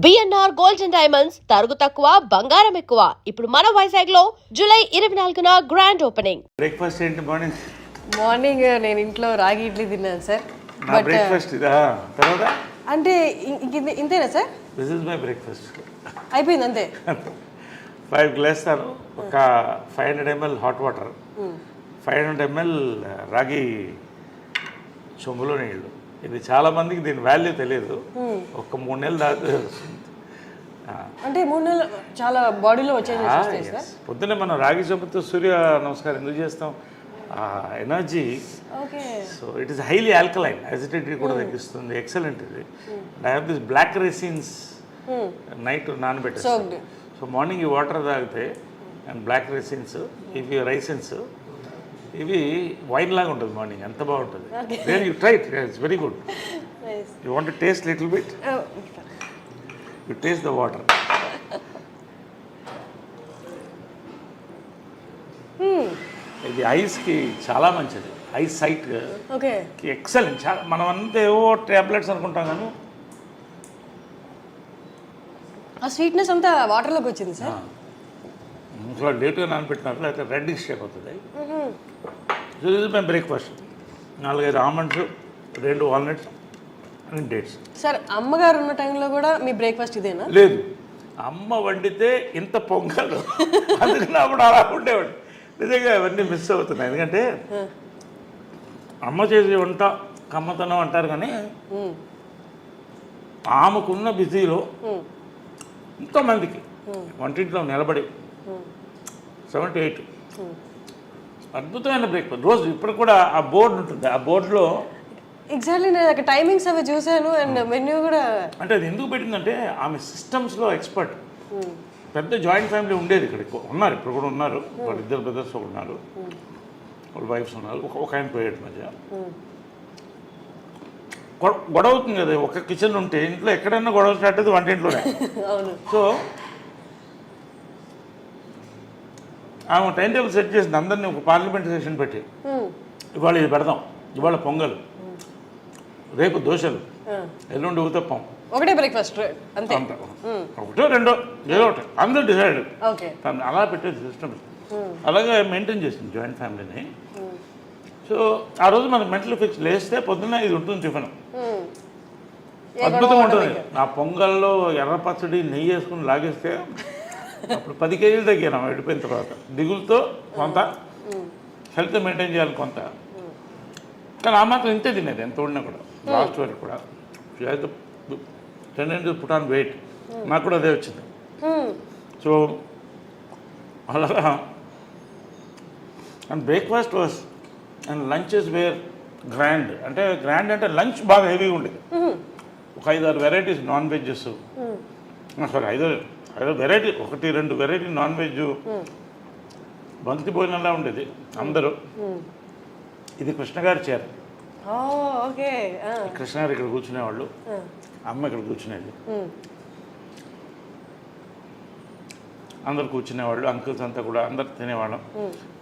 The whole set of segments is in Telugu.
బిఎన్ఆర్ గోల్డ్ అండ్ డైమండ్స్ తరుగు తక్కువ బంగారం ఎక్కువ. ఇప్పుడు మన వైజాగ్ లో జూలై 24న గ్రాండ్ ఓపెనింగ్. బ్రేక్ఫాస్ట్ ఏంటి మార్నింగ్? మార్నింగ్ నేను ఇంట్లో రాగి ఇడ్లీ తిన్నాను సార్. నా బ్రేక్ఫాస్ట్ ఇదా? తర్వాత అంటే ఇంతేనా sir? This is my breakfast. అయిపోయింది అంతే. 5 గ్లాసులు ఒక 500 ml హాట్ వాటర్, 500 ml రాగి చెంబులో నీళ్ళు. ఇది చాలా మందికి దీని వాల్యూ తెలియదు. ఒక 3 నెలలు దాకా అంటే 3 నెలలు చాలా బాడీలో వచ్చేది. పొద్దున్నే మనం రాగి చెంబుతో సూర్య నమస్కారం ఎందుకు చేస్తాం? Energy. So it is highly alkaline, acidity కూడా తగ్గిస్తుంది. ఎక్సలెంట్ ఇది. I have this black raisins night నానబెట్టేస్తాను. సో మార్నింగ్ ఈ వాటర్ తాగితే అండ్ బ్లాక్ రెసిన్స్, ఇవి రైసిన్స్, ఇవి వైన్ లాగా ఉంటుంది మార్నింగ్. ఎంత బాగుంటుంది. Then you try it, it's very good. You want to taste little bit? You taste the water. ఇది ఐస్కి చాలా మంచిది. Eyes sight excellent. చాలా మనం అంతా ఏవో టాబ్లెట్స్ అనుకుంటాం కానీ ఆ స్వీట్నెస్ అంతా వాటర్లోకి వచ్చింది సార్. ఇంకా లేట్గా నానబెట్టినారు, లేకపోతే రెడ్ షేక్ అవుతుంది. సో ఇది my breakfast. 4-5 almonds, 2 walnuts and dates. Sir అమ్మగారు ఉన్న టైంలో కూడా మీ బ్రేక్ఫాస్ట్ ఇదేనా? లేదు, అమ్మ వండితే ఇంత పొంగలు, అందుకని అప్పుడు అలా ఉండేవాడు. నిజంగా అవన్నీ మిస్ అవుతున్నాయి. ఎందుకంటే అమ్మ చేసే వంట కమ్మతనం అంటారు, కానీ ఆమెకున్న బిజీలో ఎంతోమందికి వంటింట్లో నిలబడి 7 to 8 అద్భుతమైన బ్రేక్ఫాస్ట్ రోజు. ఇప్పుడు కూడా ఆ బోర్డు ఉంటుంది, ఆ బోర్డులో ఎగ్జాక్ట్లీ నేను అక్కడ టైమింగ్స్ అవి చూశాను అండ్ మెన్యూ కూడా. అంటే అది ఎందుకు పెట్టిందంటే ఆమె సిస్టమ్స్లో ఎక్స్పర్ట్. పెద్ద జాయింట్ ఫ్యామిలీ ఉండేది ఇక్కడ, ఉన్నారు ఇప్పుడు కూడా ఉన్నారు. వాళ్ళ 2 బ్రదర్స్ ఉన్నారు, వాళ్ళ వైఫ్స్ ఉన్నారు. ఒక ఆయన పోయాడు మధ్య. గొడవ అవుతుంది కదా ఒక కిచెన్ ఉంటే. ఇంట్లో ఎక్కడైనా గొడవ స్టార్ట్ అయితే వంటింట్లోనే. సో ఆమె టైం టేబుల్ సెట్ చేసింది. అందరినీ ఒక పార్లమెంట్ సెషన్ పెట్టి, ఇవాళ ఇది పెడదాం, ఇవాళ పొంగల్, రేపు దోశలు, ఎల్లుండి ఊతప్పం, ఒకటే బ్రేక్ఫాస్ట్ అంతే. ఒకటో రెండో ఏదో ఒకటి అందరూ డిసైడ్. అలా పెట్టేది సిస్టమ్. అలాగే మెయింటైన్ చేసింది జాయింట్ ఫ్యామిలీని. సో ఆ రోజు మనకు మెంటల్ ఫిక్స్ లేస్తే పొద్దున్న ఇది ఉంటుంది టిఫిన్. అద్భుతంగా ఉంటుంది. ఆ పొంగల్లో ఎర్ర పచ్చడి నెయ్యి వేసుకుని లాగేస్తే అప్పుడు 10 kgs తగ్గాను వెళ్ళిపోయిన తర్వాత. దిగులతో కొంత, హెల్త్ మెయింటైన్ చేయాలి కొంత, కానీ ఆ మాత్రం ఇంతే తినేది ఎంత ఉడినా కూడా. లాస్ట్ వరకు కూడా టెండెన్సీ పుట్ ఆన్ వెయిట్. నాకు కూడా అదే వచ్చింది. సో అలాగా and breakfast was and lunches were grand. అంటే గ్రాండ్ అంటే లంచ్ బాగా హెవీగా ఉండేది. ఒక 5-6 varieties non vegs, sorry 5 variety, 1-2 variety non veg, బంతి భోజనంలా ఉండేది అందరూ. ఇది కృష్ణగారి చీర. కృష్ణగారు ఇక్కడ కూర్చునేవాళ్ళు, అమ్మ ఇక్కడ కూర్చునేది, అందరు కూర్చునేవాళ్ళు. అంకుల్స్ అంతా కూడా అందరు తినేవాళ్ళం.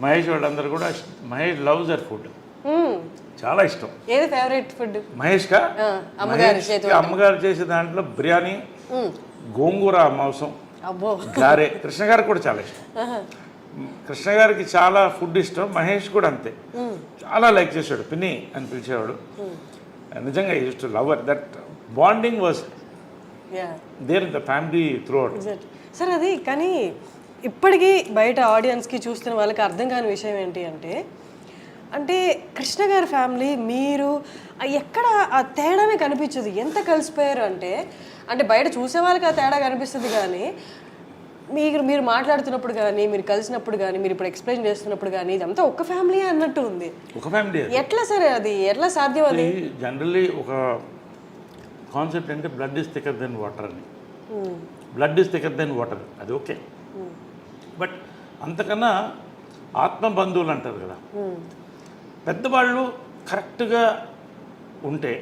మహేష్ వాళ్ళందరూ కూడా. మహేష్ లవ్స్ అర్ ఫుడ్, చాలా ఇష్టం. ఏది ఫేవరెట్ ఫుడ్ మహేష్గా? అమ్మగారు చేసే దాంట్లో బిర్యానీ, గోంగూర మాంసం, గారే. కృష్ణ గారికి కూడా చాలా ఇష్టం. కృష్ణ గారికి చాలా ఫుడ్ ఇష్టం. మహేష్ కూడా అంతే, చాలా లైక్ చేశాడు. పిన్ని అని పిలిచేవాడు. నిజంగా use to love that bonding was there in the family throughout. Sir అది కానీ ఇప్పటికీ బయట ఆడియన్స్కి చూస్తున్న వాళ్ళకి అర్థం కాని విషయం ఏంటి అంటే కృష్ణ గారి ఫ్యామిలీ మీరు ఎక్కడ ఆ తేడానే కనిపించదు. ఎంత కలిసిపోయారు అంటే బయట చూసే వాళ్ళకి ఆ తేడా కనిపిస్తుంది, కానీ మీరు మాట్లాడుతున్నప్పుడు కానీ, మీరు కలిసినప్పుడు కానీ, మీరు ఇప్పుడు ఎక్స్ప్లెయిన్ చేస్తున్నప్పుడు కానీ ఇదంతా ఒక ఫ్యామిలీ అన్నట్టు ఉంది. ఒక ఫ్యామిలీ ఎట్లా సార్ అది ఎట్లా సాధ్యం? అది జనరల్లీ ఒక కాన్సెప్ట్ అంటే blood is thicker than water అని. Blood is thicker than water, అది ఓకే. బట్ అంతకన్నా ఆత్మ బంధువులు అంటారు కదా, పెద్దవాళ్ళు కరెక్ట్గా ఉంటే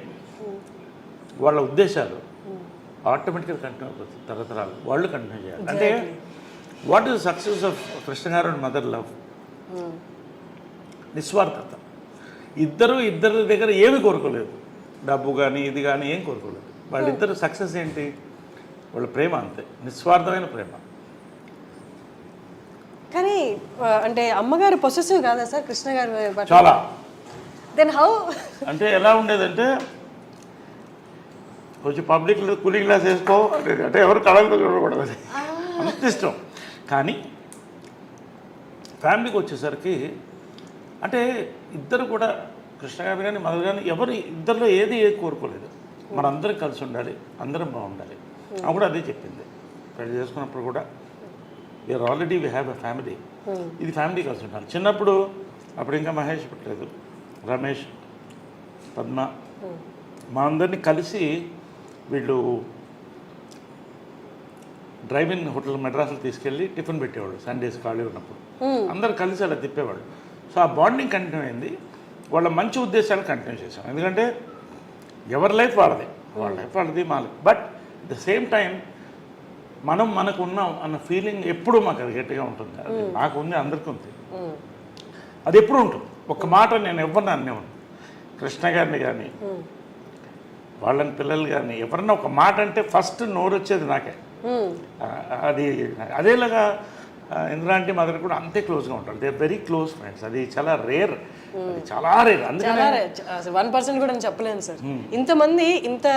వాళ్ళ ఉద్దేశాలు ఆటోమేటిక్గా కంటిన్యూ అవుతుంది. తరతరాలు వాళ్ళు కంటిన్యూ చేయాలి. అంటే what is success of Krishna గారు అండ్ మదర్ లవ్? నిస్వార్థత. ఇద్దరి దగ్గర ఏమి కోరుకోలేదు, డబ్బు కానీ ఇది కానీ ఏం కోరుకోలేదు. వాళ్ళిద్దరు సక్సెస్ ఏంటి? వాళ్ళ ప్రేమ అంతే, నిస్వార్థమైన ప్రేమ. కానీ అంటే అమ్మగారు పొసెసివ్ కాదా సార్ కృష్ణ గారి పట్ల? చాలా. Then how? అంటే ఎలా ఉండేదంటే కొంచెం పబ్లిక్లో కూలింగ్ గ్లాస్ వేసుకో అంటే ఎవరు కళలు చూడకూడదు, అంత ఇష్టం. కానీ ఫ్యామిలీకి వచ్చేసరికి అంటే ఇద్దరు కూడా కృష్ణ గారు కానీ మదర్ కానీ ఎవరు ఇద్దరిలో ఏది కోరుకోలేదు, మనందరం కలిసి ఉండాలి, అందరం బాగుండాలి. ఆమె కూడా అదే చెప్పింది పెళ్లి చేసుకున్నప్పుడు కూడా, we are already we have a family, ఇది ఫ్యామిలీ కలిసి ఉండాలి. చిన్నప్పుడు అప్పుడు ఇంకా మహేష్ పుట్టలేదు, రమేష్, పద్మ, మా అందరినీ కలిసి వీళ్ళు డ్రైవింగ్ హోటల్ మెడ్రాస్లో తీసుకెళ్ళి టిఫిన్ పెట్టేవాళ్ళు సండేస్ ఖాళీ ఉన్నప్పుడు, అందరు కలిసి అలా తిప్పేవాళ్ళు. సో ఆ బాండింగ్ కంటిన్యూ అయింది, వాళ్ళ మంచి ఉద్దేశాలు కంటిన్యూ చేశాం. ఎందుకంటే ఎవరి లైఫ్ వాళ్ళది, వాళ్ళ లైఫ్ వాళ్ళది, మా life. But the same time మనం మనకు ఉన్నాం అన్న ఫీలింగ్ ఎప్పుడూ మాకు అది గట్టిగా ఉంటుంది. అది నాకు ఉంది, అందరికీ ఉంది, అది ఎప్పుడు ఉంటుంది. ఒక మాట నేను ఎవరిని అనేవాడు, కృష్ణ గారిని కానీ వాళ్ళని పిల్లలు కానీ ఎవరన్నా ఒక మాట అంటే ఫస్ట్ నోరు వచ్చేది నాకే. అది అదేలాగా ఇంద్రాంటి మదర్ కూడా అంతే క్లోజ్గా ఉంటారు, they are very close friends. అది చాలా రేర్, అది చాలా రేర్. అందుకని 1% కూడా నేను చెప్పలేను సార్, ఇంతమంది ఇంత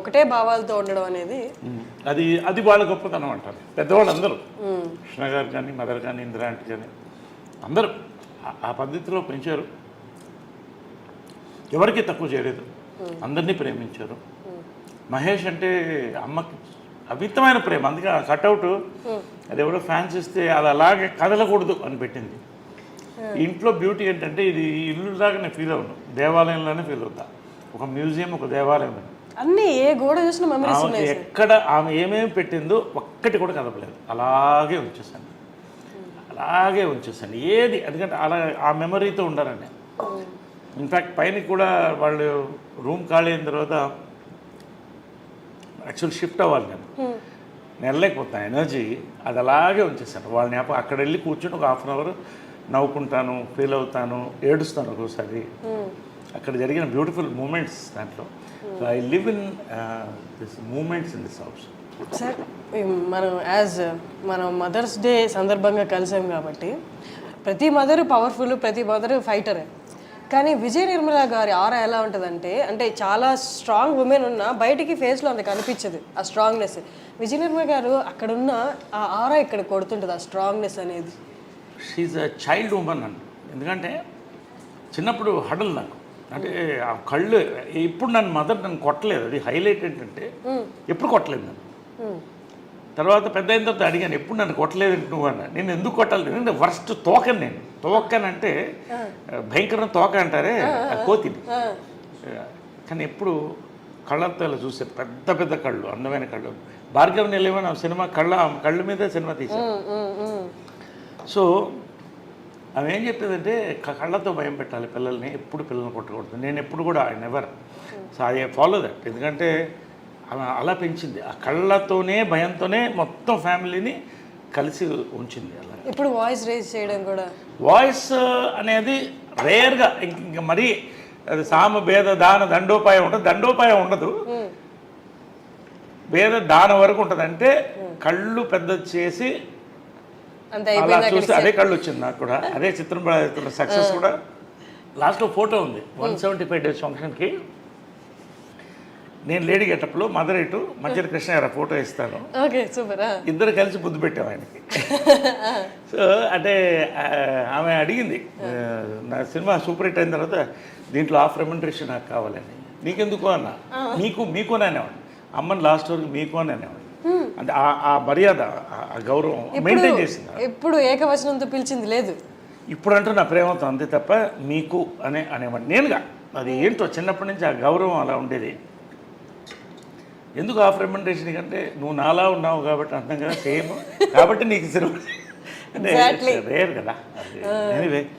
ఒకటే భావాలతో ఉండడం అనేది అది వాళ్ళ గొప్పతనం అంటారు పెద్దవాళ్ళు అందరూ. కృష్ణ గారు కానీ మదర్ కానీ ఇంద్రాంటి కానీ అందరూ ఆ పద్ధతిలో పెంచారు, ఎవరికి తక్కువ చేయలేదు, అందరినీ ప్రేమించారు. మహేష్ అంటే అమ్మకి అమితమైన ప్రేమ, అందుకే ఆ కట్అవుట్ అది ఎవరో ఫ్యాన్స్ ఇస్తే అది అలాగే కదలకూడదు అని పెట్టింది. ఇంట్లో బ్యూటీ ఏంటంటే ఇది ఇల్లు లాగా నేను ఫీల్ అవును, దేవాలయంలోనే ఫీల్ అవుతా, ఒక మ్యూజియం, ఒక దేవాలయం. అన్నీ ఏ గోడ చూసిన మెమరీస్ ఉన్నాయి. ఎక్కడ ఆమె ఏమేమి పెట్టిందో ఒక్కటి కూడా కదపలేదు, అలాగే ఉంచేసాను, అలాగే ఉంచేసాను ఏది. ఎందుకంటే అలా ఆ మెమరీతో ఉండాలని. ఇన్ఫ్యాక్ట్ పైన కూడా వాళ్ళు రూమ్ ఖాళీ అయిన తర్వాత యాక్చువల్ షిఫ్ట్ అవ్వాలి, నేను వెళ్ళలేకపోతాను, ఎనర్జీ అది అలాగే ఉంచేసాను. వాళ్ళని అక్కడ వెళ్ళి కూర్చొని ఒక 1/2 అవర్ నవ్వుకుంటాను, ఫీల్ అవుతాను, ఏడుస్తాను ఒక్కోసారి. అక్కడ జరిగిన బ్యూటిఫుల్ మూమెంట్స్ దాంట్లో. So I live in this moments in this house. Sir మనం మదర్స్ డే సందర్భంగా కలిసాం కాబట్టి ప్రతి మదర్ పవర్ఫుల్, ప్రతి మదర్ ఫైటరే. కానీ విజయ నిర్మల గారి ఆరా ఎలా ఉంటుందంటే, అంటే చాలా స్ట్రాంగ్ ఉమెన్ ఉన్నా బయటికి ఫేస్లో అంత కనిపించదు ఆ స్ట్రాంగ్నెస్. విజయ నిర్మల గారు అక్కడున్న ఆ ఆరా ఇక్కడ కొడుతుంటుంది, ఆ స్ట్రాంగ్నెస్ అనేది. షీఈ్ అ చైల్డ్ ఉమెన్ అండి. ఎందుకంటే చిన్నప్పుడు హడల్ నాకు, అంటే ఆ కళ్ళు ఇప్పుడు నన్ను కొట్టలేదు, అది హైలైట్ ఏంటంటే ఎప్పుడు కొట్టలేదు నన్ను. తర్వాత పెద్ద అయిన తర్వాత అడిగాను, ఎప్పుడు నన్ను కొట్టలేదు నువ్వు అన్న. నేను ఎందుకు కొట్టాలి, ఎందుకంటే వర్స్ట్ తోకని నేను. తోకనంటే భయంకరమైన తోక అంటారే, కోతిని. కానీ ఎప్పుడు కళ్ళతో ఇలా చూసే పెద్ద పెద్ద కళ్ళు, అందమైన కళ్ళు. భార్గవ్ నిలయమని సినిమా కళ్ళ మీద సినిమా తీశాను. సో ఆమె ఏం చెప్పేదంటే కళ్ళతో భయం పెట్టాలి పిల్లల్ని, ఎప్పుడు పిల్లల్ని కొట్టకూడదు. నేను ఎప్పుడు కూడా I never. So I follow that. ఎందుకంటే అలా పెంచింది, ఆ కళ్ళతోనే భయంతోనే మొత్తం ఫ్యామిలీని కలిసి ఉంచింది. అలా ఇప్పుడు వాయిస్ రేజ్ చేయడం కూడా, వాయిస్ అనేది రేర్గా, ఇంక మరీ అది సామ భేద దాన దండోపాయం ఉంటుంది, దండోపాయం ఉండదు, భేద దాన వరకు ఉంటుంది. అంటే కళ్ళు పెద్ద చేసి అలా చూస్తే అదే కళ్ళు వచ్చింది నాకు కూడా. అదే చిత్రం సక్సెస్ కూడా. లాస్ట్లో ఫోటో ఉంది 175 days ఫంక్షన్కి, నేను లేడీ గెటప్లో, మదర్ ఇటు, మధ్యలో కృష్ణ గారు ఫోటో ఇస్తాను, ఇద్దరు కలిసి ముద్దు పెట్టాము ఆయనకి. సో అంటే ఆమె అడిగింది, నా సినిమా సూపర్ హిట్ అయిన తర్వాత దీంట్లో హాఫ్ రెమ్యునరేషన్ నాకు కావాలని. నీకెందుకు అన్న, మీకు అని అనేవాడు, అమ్మని లాస్ట్ వరకు మీకు అని అనేవాడు. అంటే ఆ మర్యాద, ఆ గౌరవం మెయింటైన్ చేసింది. ఎప్పుడు ఏకవచనంతో పిలిచింది లేదు, ఇప్పుడు అంటూ నా ప్రేమతో అంతే తప్ప మీకు అనేవాడు నేనుగా. అది ఏంటో చిన్నప్పటి నుంచి ఆ గౌరవం అలా ఉండేది. ఎందుకు హాఫ్ రెమ్యునరేషన్ కంటే నువ్వు నాలా ఉన్నావు కాబట్టి అంటాం కదా, సేమ్ కాబట్టి నీకు సినిమా అంటే రేర్ కదా. ఎనీవే